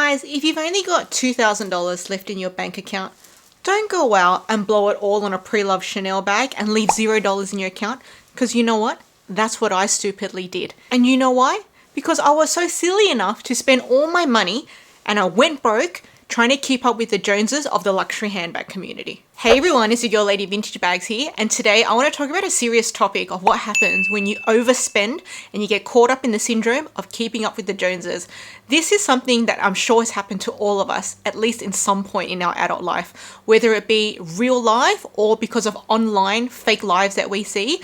Guys, if you've only got $2,000 left in your bank account, don't go out and blow it all on a pre-loved Chanel bag and leave $0 in your account, because you know what? That's what I stupidly did. And you know why? Because I was so silly enough to spend all my money and I went broke trying to keep up with the Joneses of the luxury handbag community. Hey everyone, it's your girl Lady Vintage Bags here, and today I want to talk about a serious topic of what happens when you overspend and you get caught up in the syndrome of keeping up with the Joneses. This is something that I'm sure has happened to all of us, at least in some point in our adult life, whether it be real life or because of online fake lives that we see.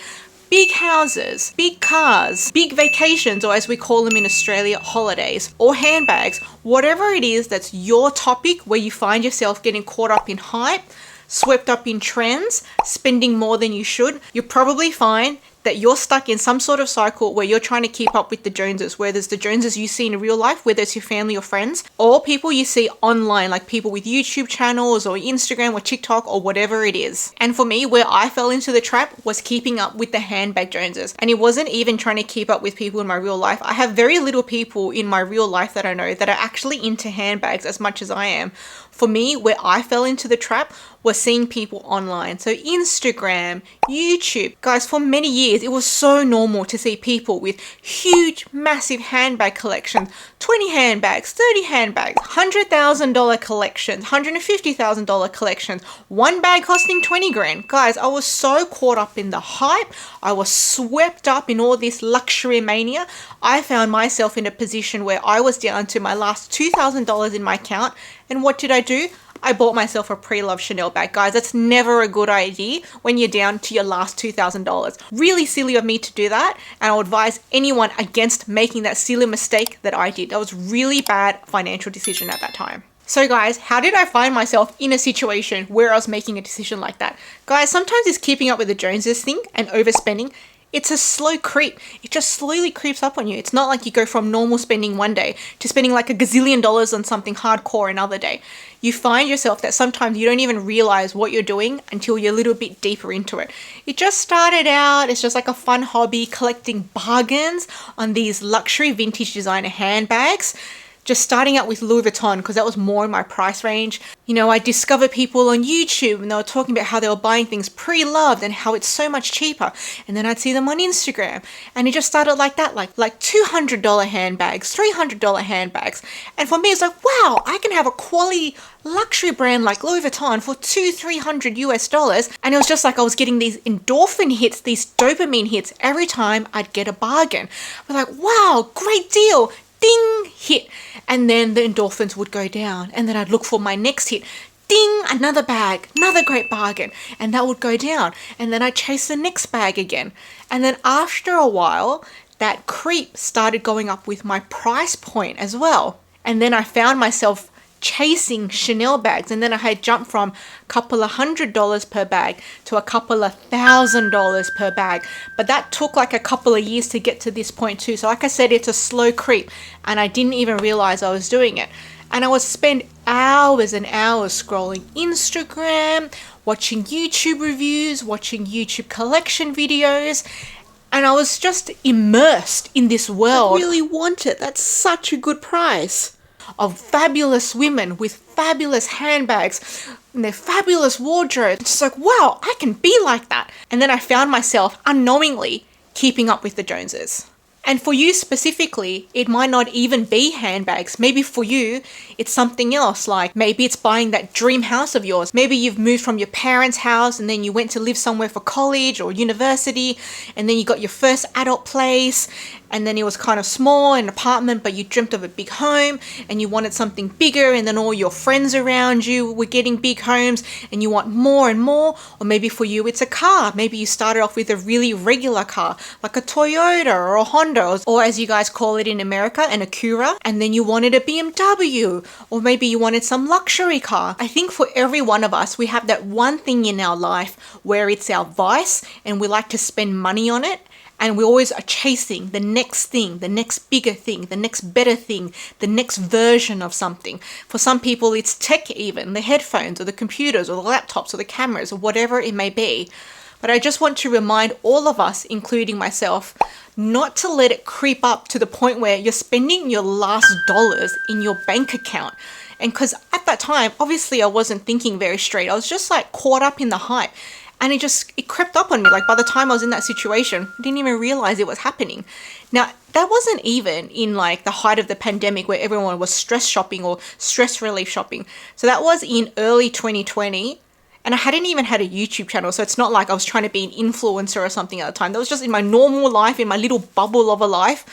Big houses, big cars, big vacations, or as we call them in Australia, holidays, or handbags, whatever it is that's your topic where you find yourself getting caught up in hype, swept up in trends, spending more than you should, you'll probably find that you're stuck in some sort of cycle where you're trying to keep up with the Joneses, whether it's the Joneses you see in real life, whether it's your family or friends, or people you see online, like people with YouTube channels or Instagram or TikTok or whatever it is. And for me, where I fell into the trap was keeping up with the handbag Joneses. And it wasn't even trying to keep up with people in my real life. I have very little people in my real life that I know that are actually into handbags as much as I am. For me, where I fell into the trap was seeing people online. So Instagram, YouTube. Guys, for many years, it was so normal to see people with huge, massive handbag collections, 20 handbags, 30 handbags, $100,000 collections, $150,000 collections, one bag costing 20 grand. Guys, I was so caught up in the hype. I was swept up in all this luxury mania. I found myself in a position where I was down to my last $2,000 in my account. And what did I do? I bought myself a pre-loved Chanel bag. Guys, that's never a good idea when you're down to your last $2,000. Really silly of me to do that, and I'll advise anyone against making that silly mistake that I did. That was really bad financial decision at that time. So guys, how did I find myself in a situation where I was making a decision like that? Guys, sometimes it's keeping up with the Joneses thing and overspending. It's a slow creep. It just slowly creeps up on you. It's not like you go from normal spending one day to spending like $1 gazillion on something hardcore another day. You find yourself that sometimes you don't even realize what you're doing until you're a little bit deeper into it. It just started out, it's just like a fun hobby, collecting bargains on these luxury vintage designer handbags. Just starting out with Louis Vuitton because that was more in my price range. You know, I discovered people on YouTube and they were talking about how they were buying things pre-loved and how it's so much cheaper. And then I'd see them on Instagram and it just started like that, like $200 handbags, $300 handbags. And for me, it's like, wow, I can have a quality luxury brand like Louis Vuitton for $200-300 US. And it was just like I was getting these endorphin hits, these dopamine hits every time I'd get a bargain. I was like, wow, great deal. Ding, hit. And then the endorphins would go down and then I'd look for my next hit. Ding, another bag, another great bargain. And that would go down. And then I'd chase the next bag again. And then after a while, that creep started going up with my price point as well. And then I found myself chasing Chanel bags, and then I had jumped from a couple of $100 per bag to a couple of $1,000 per bag. But that took like a couple of years to get to this point too. So like I said, it's a slow creep and I didn't even realize I was doing it. And I would spend hours and hours scrolling Instagram, watching YouTube reviews, watching YouTube collection videos. And I was just immersed in this world. I really want it. That's such a good price. Of fabulous women with fabulous handbags and their fabulous wardrobes. It's just like, wow, I can be like that. And then I found myself unknowingly keeping up with the Joneses. And for you specifically, it might not even be handbags. Maybe for you, it's something else. Like maybe it's buying that dream house of yours. Maybe you've moved from your parents' house and then you went to live somewhere for college or university. And then you got your first adult place. And then it was kind of small, an apartment, but you dreamt of a big home and you wanted something bigger. And then all your friends around you were getting big homes and you want more and more. Or maybe for you, it's a car. Maybe you started off with a really regular car, like a Toyota or a Honda, or as you guys call it in America, an Acura. And then you wanted a BMW, or maybe you wanted some luxury car. I think for every one of us, we have that one thing in our life where it's our vice and we like to spend money on it. And we always are chasing the next thing, the next bigger thing, the next better thing, the next version of something. For some people, it's tech even, the headphones or the computers or the laptops or the cameras or whatever it may be. But I just want to remind all of us, including myself, not to let it creep up to the point where you're spending your last dollars in your bank account. And because at that time, obviously I wasn't thinking very straight. I was just like caught up in the hype. And it crept up on me. Like by the time I was in that situation, I didn't even realize it was happening. Now, that wasn't even in like the height of the pandemic where everyone was stress shopping or stress relief shopping. So that was in early 2020. And I hadn't even had a YouTube channel. So it's not like I was trying to be an influencer or something at the time. That was just in my normal life, in my little bubble of a life.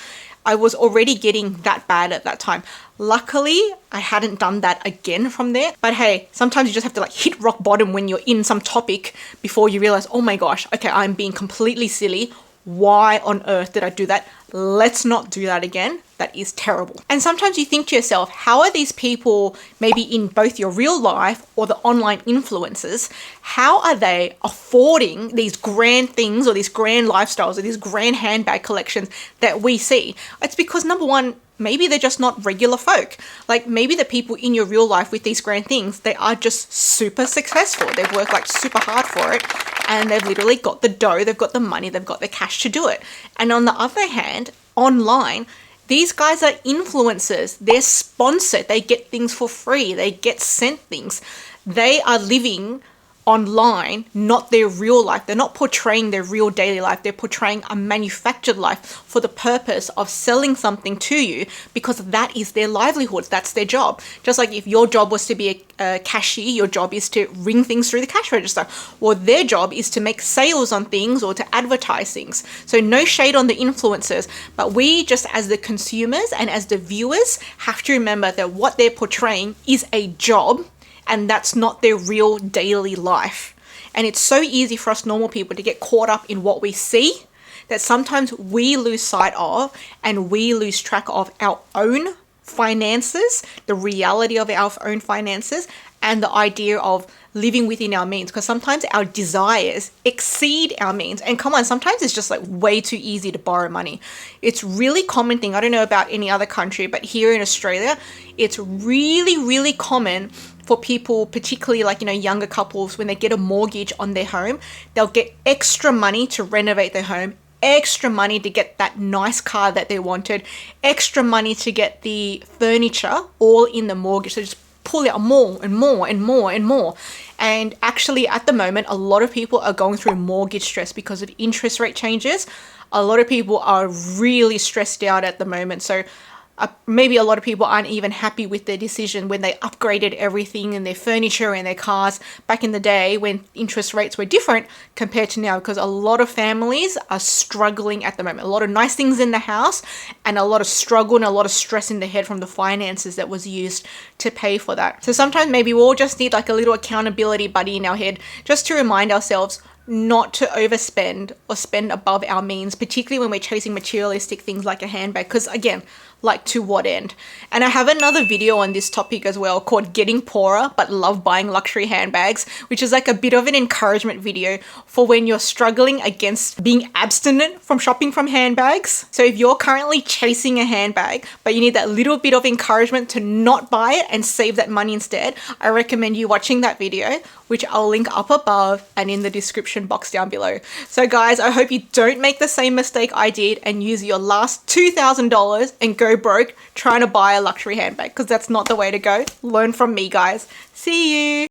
I was already getting that bad at that time. Luckily, I hadn't done that again from there. But hey, sometimes you just have to like hit rock bottom when you're in some topic before you realize, oh my gosh, okay, I'm being completely silly. Why on earth did I do that? Let's not do that again. That is terrible. And sometimes you think to yourself, how are these people, maybe in both your real life or the online influencers, how are they affording these grand things or these grand lifestyles or these grand handbag collections that we see? It's because number one, maybe they're just not regular folk. Like maybe the people in your real life with these grand things, they are just super successful. They've worked like super hard for it and they've literally got the dough, they've got the money, they've got the cash to do it. And on the other hand, online, these guys are influencers. They're sponsored. They get things for free. They get sent things. They are living online, not their real life. They're not portraying their real daily life. They're portraying a manufactured life for the purpose of selling something to you because that is their livelihood. That's their job. Just like if your job was to be a cashier, your job is to ring things through the cash register. Well, their job is to make sales on things or to advertise things. So no shade on the influencers, but we just as the consumers and as the viewers have to remember that what they're portraying is a job and that's not their real daily life. And it's so easy for us normal people to get caught up in what we see that sometimes we lose sight of and we lose track of our own finances, the reality of our own finances, and the idea of living within our means, because sometimes our desires exceed our means. And come on, sometimes it's just like way too easy to borrow money. It's really common thing. I don't know about any other country, but here in Australia, it's really, really common for people, particularly like, younger couples, when they get a mortgage on their home, they'll get extra money to renovate their home, extra money to get that nice car that they wanted, extra money to get the furniture, all in the mortgage. So just pull out more and more and more and more. And actually at the moment, a lot of people are going through mortgage stress because of interest rate changes. A lot of people are really stressed out at the moment. So maybe a lot of people aren't even happy with their decision when they upgraded everything in their furniture and their cars back in the day when interest rates were different compared to now, because a lot of families are struggling at the moment. A lot of nice things in the house and a lot of struggle and a lot of stress in the head from the finances that was used to pay for that. So sometimes maybe we all just need like a little accountability buddy in our head just to remind ourselves not to overspend or spend above our means, particularly when we're chasing materialistic things like a handbag, because again, like to what end? And I have another video on this topic as well called Getting Poorer But Love Buying Luxury Handbags, which is like a bit of an encouragement video for when you're struggling against being abstinent from shopping from handbags. So if you're currently chasing a handbag, but you need that little bit of encouragement to not buy it and save that money instead, I recommend you watching that video, which I'll link up above and in the description box down below. So guys, I hope you don't make the same mistake I did and use your last $2,000 and go broke trying to buy a luxury handbag, because that's not the way to go. Learn from me, guys. See you.